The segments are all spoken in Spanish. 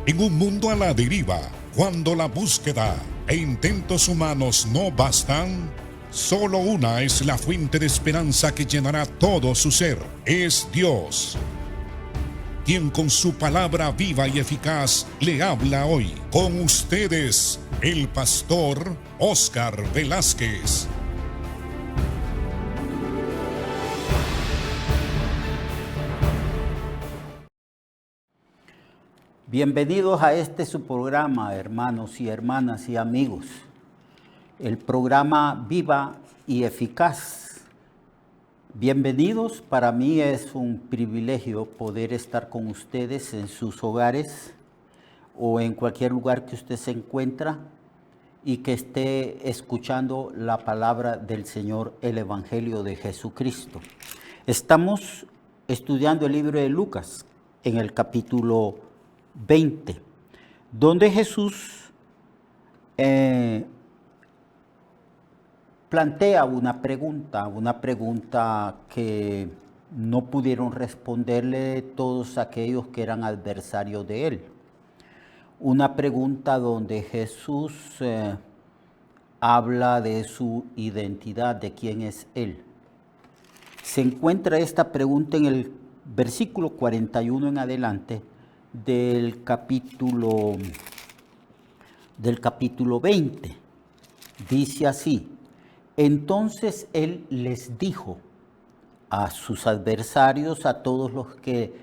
En un mundo a la deriva, cuando la búsqueda e intentos humanos no bastan, solo una es la fuente de esperanza que llenará todo su ser. Es Dios, quien con su palabra viva y eficaz le habla hoy. Con ustedes, el pastor Óscar Velázquez. Bienvenidos a su programa, hermanos y hermanas y amigos. El programa Viva y Eficaz. Bienvenidos, para mí es un privilegio poder estar con ustedes en sus hogares o en cualquier lugar que usted se encuentra y que esté escuchando la palabra del Señor, el Evangelio de Jesucristo. Estamos estudiando el libro de Lucas en el capítulo 20, donde Jesús plantea una pregunta que no pudieron responderle todos aquellos que eran adversarios de él. Una pregunta donde Jesús habla de su identidad, de quién es él. Se encuentra esta pregunta en el versículo 41 en adelante del capítulo 20. Dice así: entonces él les dijo a sus adversarios, a todos los que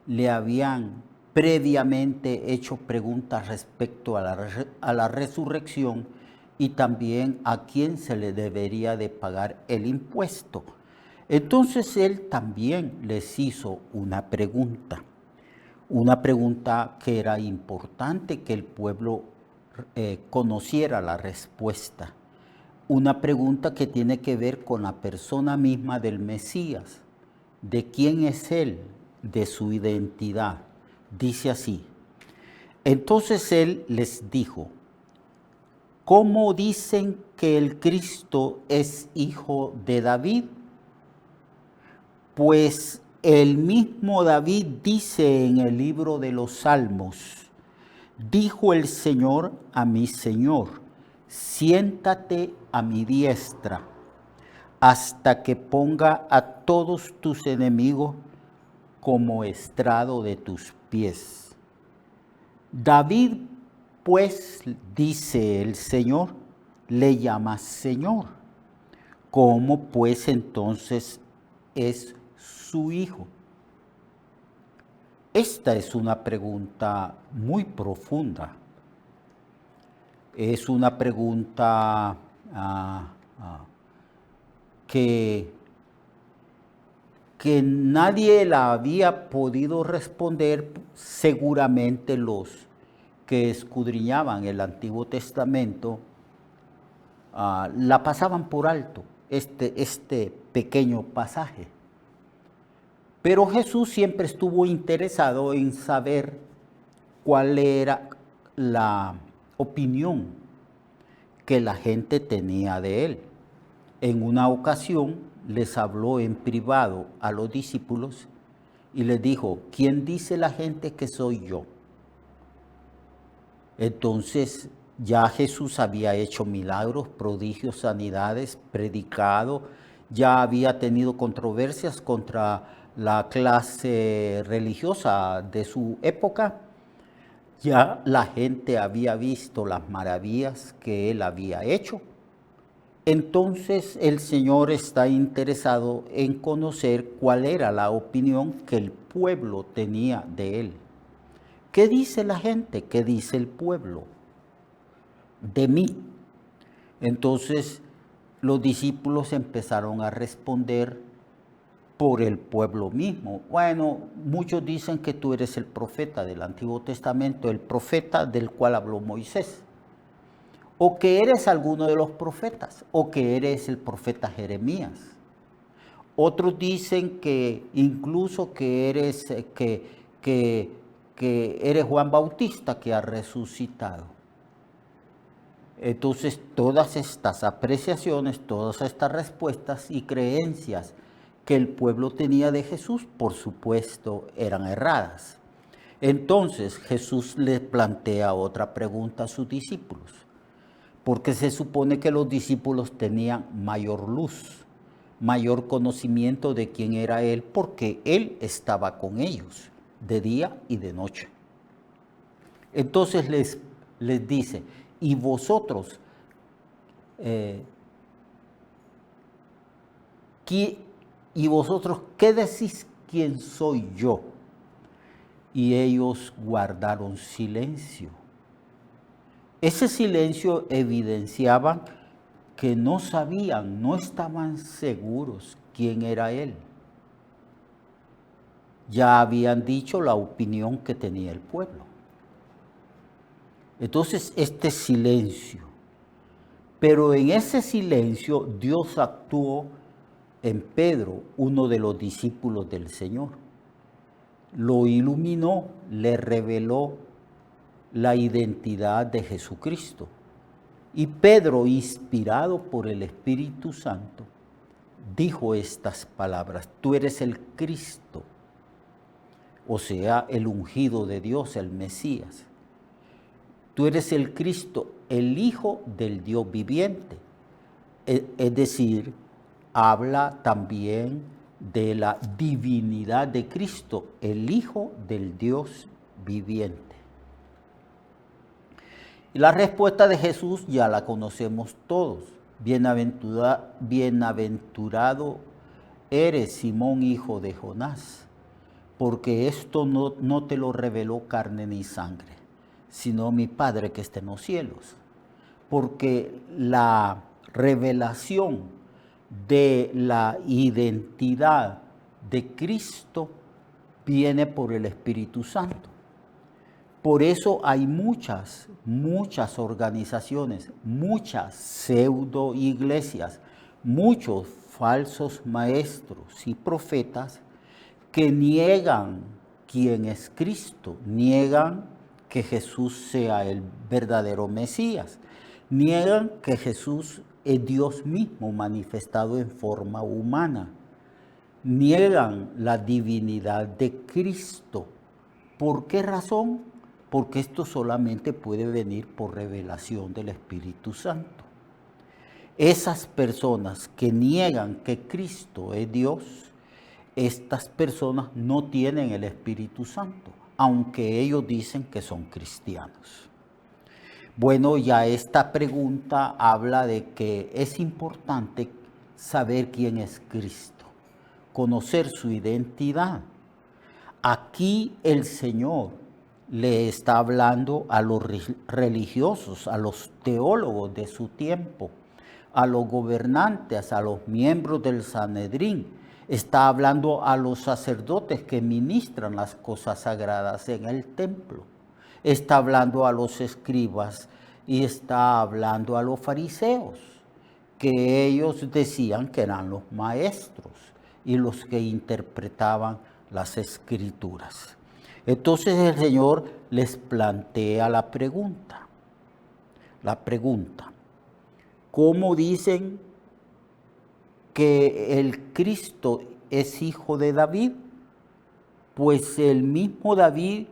le habían previamente hecho preguntas respecto a la resurrección y también a quién se le debería de pagar el impuesto. Entonces él también les hizo una pregunta que era importante que el pueblo conociera la respuesta. Una pregunta que tiene que ver con la persona misma del Mesías, de quién es él, de su identidad. Dice así: entonces él les dijo, ¿cómo dicen que el Cristo es hijo de David? Pues el mismo David dice en el libro de los Salmos: dijo el Señor a mi Señor, siéntate a mi diestra, hasta que ponga a todos tus enemigos como estrado de tus pies. David, pues, dice el Señor, le llama Señor. ¿Cómo pues entonces es su hijo? Esta es una pregunta muy profunda. Es una pregunta que nadie la había podido responder, seguramente los que escudriñaban el Antiguo Testamento la pasaban por alto, este pequeño pasaje. Pero Jesús siempre estuvo interesado en saber cuál era la opinión que la gente tenía de él. En una ocasión les habló en privado a los discípulos y les dijo: ¿quién dice la gente que soy yo? Entonces ya Jesús había hecho milagros, prodigios, sanidades, predicado, ya había tenido controversias contra la clase religiosa de su época. Ya la gente había visto las maravillas que él había hecho. Entonces el Señor está interesado en conocer cuál era la opinión que el pueblo tenía de él. ¿Qué dice la gente? ¿Qué dice el pueblo de mí? Entonces los discípulos empezaron a responder por el pueblo mismo. Bueno, muchos dicen que tú eres el profeta del Antiguo Testamento, el profeta del cual habló Moisés, o que eres alguno de los profetas, o que eres el profeta Jeremías. Otros dicen que incluso que eres eres Juan Bautista, que ha resucitado. Entonces, todas estas apreciaciones, todas estas respuestas y creencias que el pueblo tenía de Jesús, por supuesto, eran erradas. Entonces Jesús le plantea otra pregunta a sus discípulos, porque se supone que los discípulos tenían mayor luz, mayor conocimiento de quién era Él, porque Él estaba con ellos de día y de noche. Entonces les dice, ¿y vosotros qué decís quién soy yo? Y ellos guardaron silencio. Ese silencio evidenciaba que no sabían, no estaban seguros quién era Él. Ya habían dicho la opinión que tenía el pueblo. Entonces, este silencio. Pero en ese silencio Dios actuó en Pedro, uno de los discípulos del Señor. Lo iluminó, le reveló la identidad de Jesucristo. Y Pedro, inspirado por el Espíritu Santo, dijo estas palabras: tú eres el Cristo, o sea, el ungido de Dios, el Mesías. Tú eres el Cristo, el Hijo del Dios viviente. Es decir, habla también de la divinidad de Cristo, el Hijo del Dios viviente. Y la respuesta de Jesús ya la conocemos todos. Bienaventurado eres, Simón, hijo de Jonás, porque esto no te lo reveló carne ni sangre, sino mi Padre que está en los cielos. Porque la revelación de la identidad de Cristo viene por el Espíritu Santo. Por eso hay muchas organizaciones, muchas pseudo iglesias, muchos falsos maestros y profetas que niegan quién es Cristo, niegan que Jesús sea el verdadero Mesías, niegan que Jesús es Dios mismo manifestado en forma humana. Niegan la divinidad de Cristo. ¿Por qué razón? Porque esto solamente puede venir por revelación del Espíritu Santo. Esas personas que niegan que Cristo es Dios, estas personas no tienen el Espíritu Santo, aunque ellos dicen que son cristianos. Bueno, ya esta pregunta habla de que es importante saber quién es Cristo, conocer su identidad. Aquí el Señor le está hablando a los religiosos, a los teólogos de su tiempo, a los gobernantes, a los miembros del Sanedrín. Está hablando a los sacerdotes que ministran las cosas sagradas en el templo. Está hablando a los escribas y está hablando a los fariseos, que ellos decían que eran los maestros y los que interpretaban las escrituras. Entonces el Señor les plantea la pregunta, ¿cómo dicen que el Cristo es hijo de David? Pues el mismo David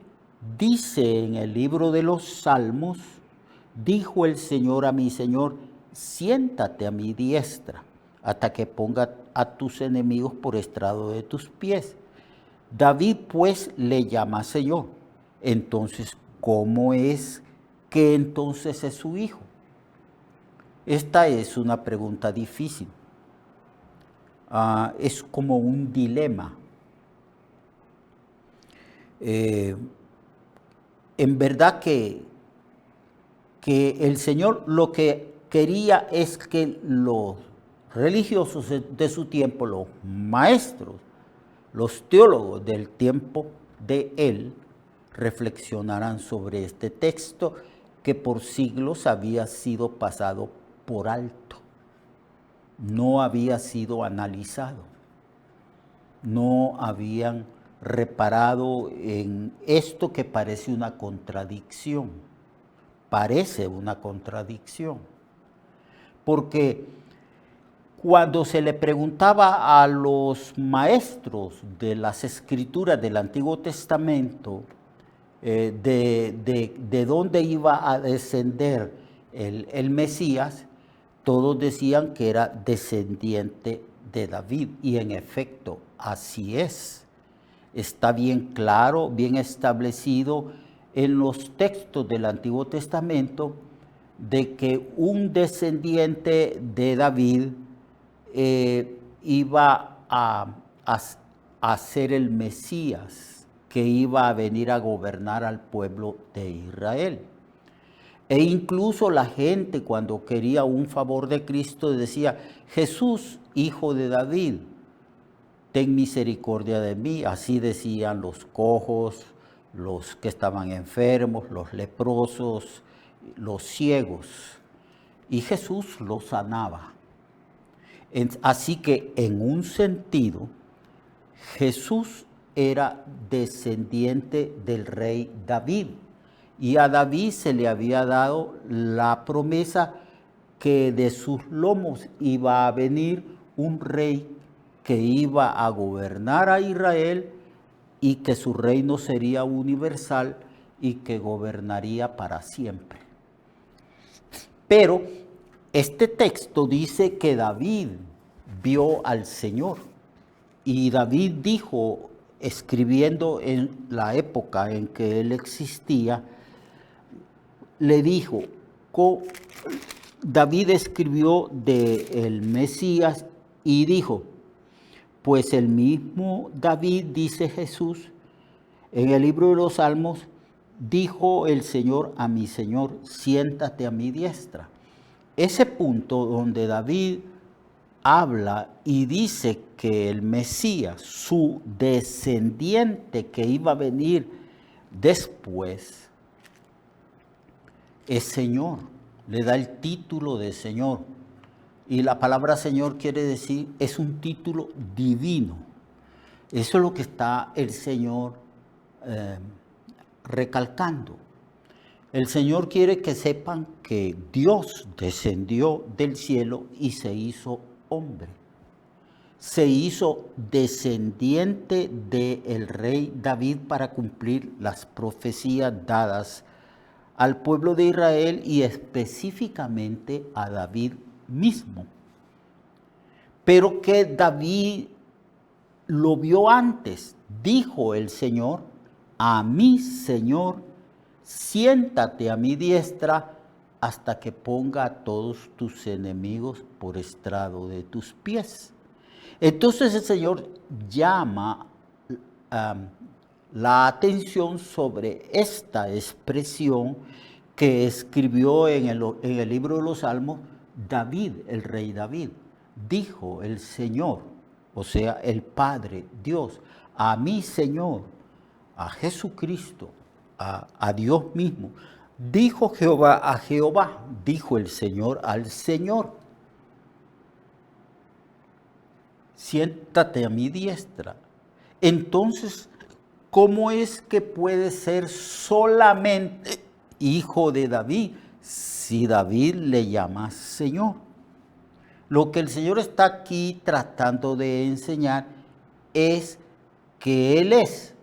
dice en el libro de los Salmos, dijo el Señor a mi Señor, siéntate a mi diestra, hasta que ponga a tus enemigos por estrado de tus pies. David pues le llama Señor. Entonces, ¿cómo es que entonces es su hijo? Esta es una pregunta difícil. Es como un dilema. En verdad que el Señor lo que quería es que los religiosos de su tiempo, los maestros, los teólogos del tiempo de Él, reflexionaran sobre este texto que por siglos había sido pasado por alto. No había sido analizado. No habían reparado en esto que parece una contradicción. Parece una contradicción. Porque cuando se le preguntaba a los maestros de las escrituras del Antiguo Testamento de dónde iba a descender el Mesías, todos decían que era descendiente de David. Y en efecto, así es. Está bien claro, bien establecido en los textos del Antiguo Testamento de que un descendiente de David iba a ser el Mesías, que iba a venir a gobernar al pueblo de Israel. E incluso la gente, cuando quería un favor de Cristo, decía: Jesús, hijo de David, ten misericordia de mí. Así decían los cojos, los que estaban enfermos, los leprosos, los ciegos. Y Jesús los sanaba. Así que en un sentido, Jesús era descendiente del rey David. Y a David se le había dado la promesa que de sus lomos iba a venir un rey que iba a gobernar a Israel y que su reino sería universal y que gobernaría para siempre. Pero este texto dice que David vio al Señor. Y David dijo, escribiendo en la época en que él existía, le dijo, David escribió del Mesías y dijo: pues el mismo David, dice Jesús, en el libro de los Salmos, dijo el Señor a mi Señor: siéntate a mi diestra. Ese punto donde David habla y dice que el Mesías, su descendiente que iba a venir después, es Señor, le da el título de Señor. Y la palabra Señor quiere decir, es un título divino. Eso es lo que está el Señor recalcando. El Señor quiere que sepan que Dios descendió del cielo y se hizo hombre. Se hizo descendiente del rey David para cumplir las profecías dadas al pueblo de Israel y específicamente a David mismo. Pero que David lo vio antes. Dijo el Señor a mi Señor: siéntate a mi diestra hasta que ponga a todos tus enemigos por estrado de tus pies. Entonces el Señor llama la atención sobre esta expresión que escribió en el libro de los Salmos David, el rey David. Dijo el Señor, o sea, el Padre, Dios, a mi Señor, a Jesucristo, a Dios mismo. Dijo Jehová a Jehová, dijo el Señor al Señor: siéntate a mi diestra. Entonces, ¿cómo es que puede ser solamente hijo de David si David le llama Señor? Lo que el Señor está aquí tratando de enseñar es que Él es,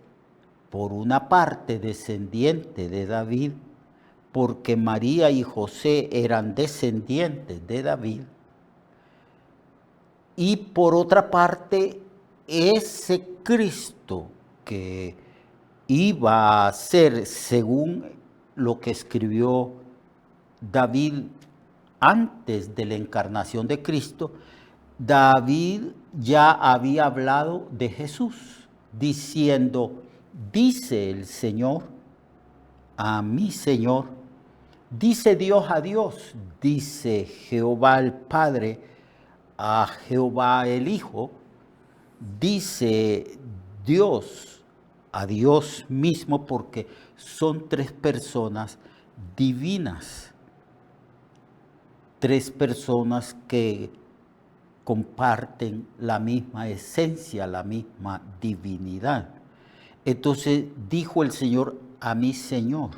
por una parte, descendiente de David, porque María y José eran descendientes de David, y por otra parte, ese Cristo que iba a ser, según lo que escribió David antes de la encarnación de Cristo, David ya había hablado de Jesús, diciendo: dice el Señor a mi Señor, dice Dios a Dios, dice Jehová el Padre a Jehová el Hijo, dice Dios a Dios mismo, porque son tres personas divinas, tres personas que comparten la misma esencia, la misma divinidad. Entonces dijo el Señor a mi Señor: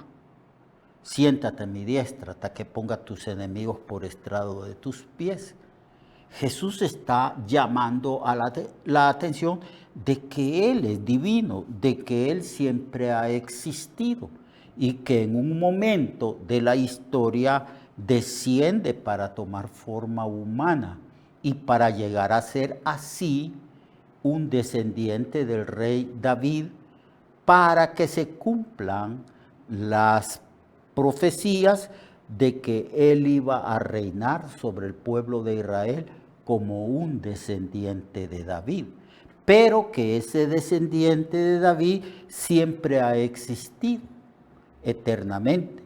siéntate a mi diestra hasta que ponga tus enemigos por estrado de tus pies. Jesús está llamando a la atención de que Él es divino, de que Él siempre ha existido y que en un momento de la historia desciende para tomar forma humana y para llegar a ser así un descendiente del rey David, para que se cumplan las profecías de que él iba a reinar sobre el pueblo de Israel como un descendiente de David, pero que ese descendiente de David siempre ha existido eternamente.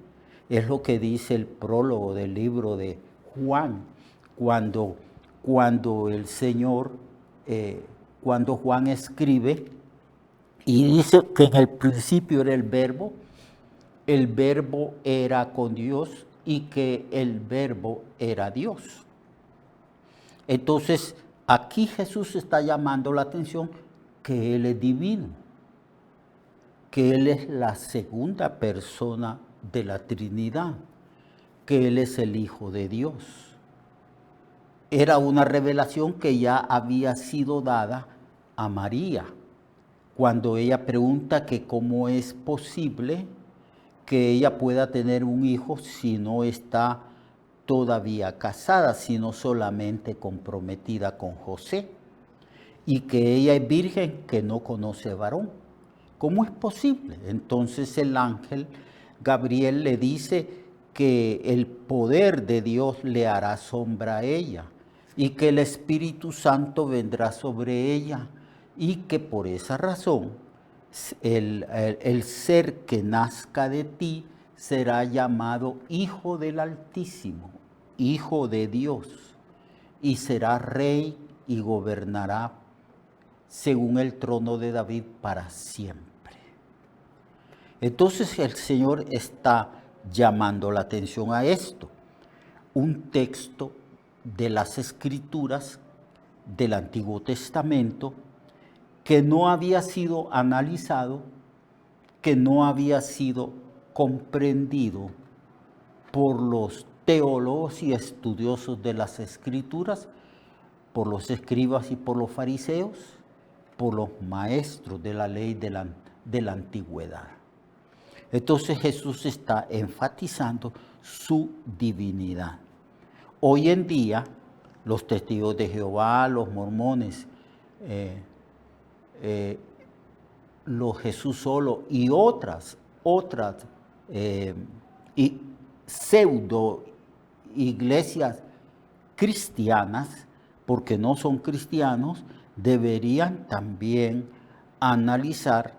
Es lo que dice el prólogo del libro de Juan, cuando el Señor, cuando Juan escribe y dice que en el principio era el verbo era con Dios y que el verbo era Dios. Entonces, aquí Jesús está llamando la atención que Él es divino, que Él es la segunda persona de la Trinidad, que Él es el Hijo de Dios. Era una revelación que ya había sido dada a María, cuando ella pregunta que cómo es posible que ella pueda tener un hijo si no está todavía casada, sino solamente comprometida con José, y que ella es virgen que no conoce varón. ¿Cómo es posible? Entonces el ángel Gabriel le dice que el poder de Dios le hará sombra a ella y que el Espíritu Santo vendrá sobre ella y que por esa razón el ser que nazca de ti será llamado Hijo del Altísimo, Hijo de Dios, y será rey y gobernará según el trono de David para siempre. Entonces el Señor está llamando la atención a esto. Un texto de las Escrituras del Antiguo Testamento que no había sido analizado, que no había sido comprendido por los teólogos y estudiosos de las Escrituras, por los escribas y por los fariseos, por los maestros de la ley de la antigüedad. Entonces Jesús está enfatizando su divinidad. Hoy en día, los testigos de Jehová, los mormones, los Jesús solo y otras y pseudo iglesias cristianas, porque no son cristianos, deberían también analizar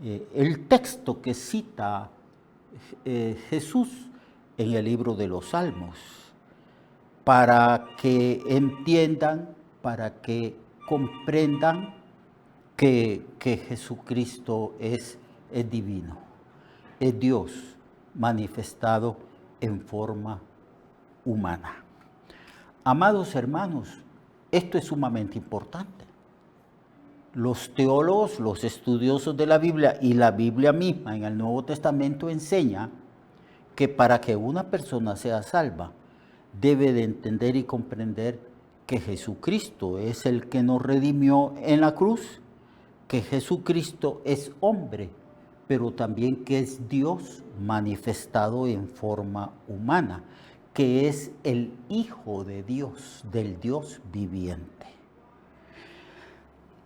el texto que cita Jesús en el libro de los Salmos, para que entiendan, para que comprendan que Jesucristo es divino, es Dios manifestado en forma humana. Amados hermanos, esto es sumamente importante. Los teólogos, los estudiosos de la Biblia y la Biblia misma en el Nuevo Testamento enseña que para que una persona sea salva, debe de entender y comprender que Jesucristo es el que nos redimió en la cruz, que Jesucristo es hombre, pero también que es Dios manifestado en forma humana, que es el Hijo de Dios, del Dios viviente.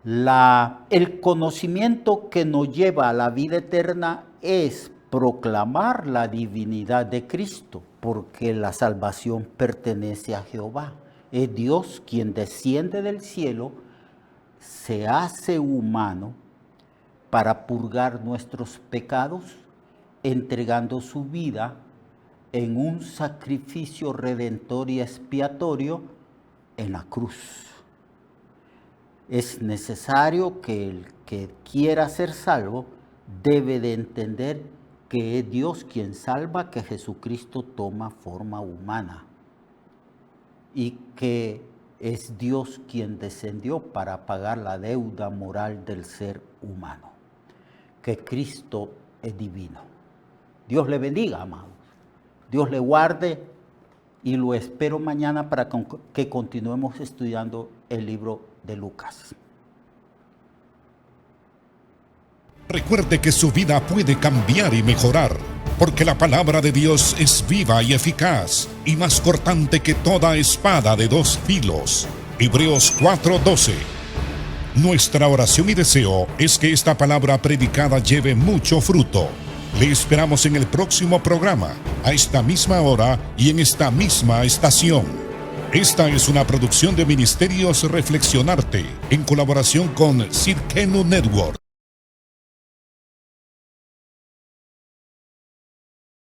El conocimiento que nos lleva a la vida eterna es proclamar la divinidad de Cristo, porque la salvación pertenece a Jehová. Es Dios quien desciende del cielo, se hace humano para purgar nuestros pecados, entregando su vida en un sacrificio redentor y expiatorio en la cruz. Es necesario que el que quiera ser salvo debe de entender que es Dios quien salva, que Jesucristo toma forma humana y que es Dios quien descendió para pagar la deuda moral del ser humano, que Cristo es divino. Dios le bendiga, amados. Dios le guarde y lo espero mañana para que continuemos estudiando el libro de Lucas. Recuerde que su vida puede cambiar y mejorar, porque la palabra de Dios es viva y eficaz, y más cortante que toda espada de dos filos. Hebreos 4:12. Nuestra oración y deseo es que esta palabra predicada lleve mucho fruto. Le esperamos en el próximo programa, a esta misma hora y en esta misma estación. Esta es una producción de Ministerios Reflexionarte, en colaboración con Cirkenu Network.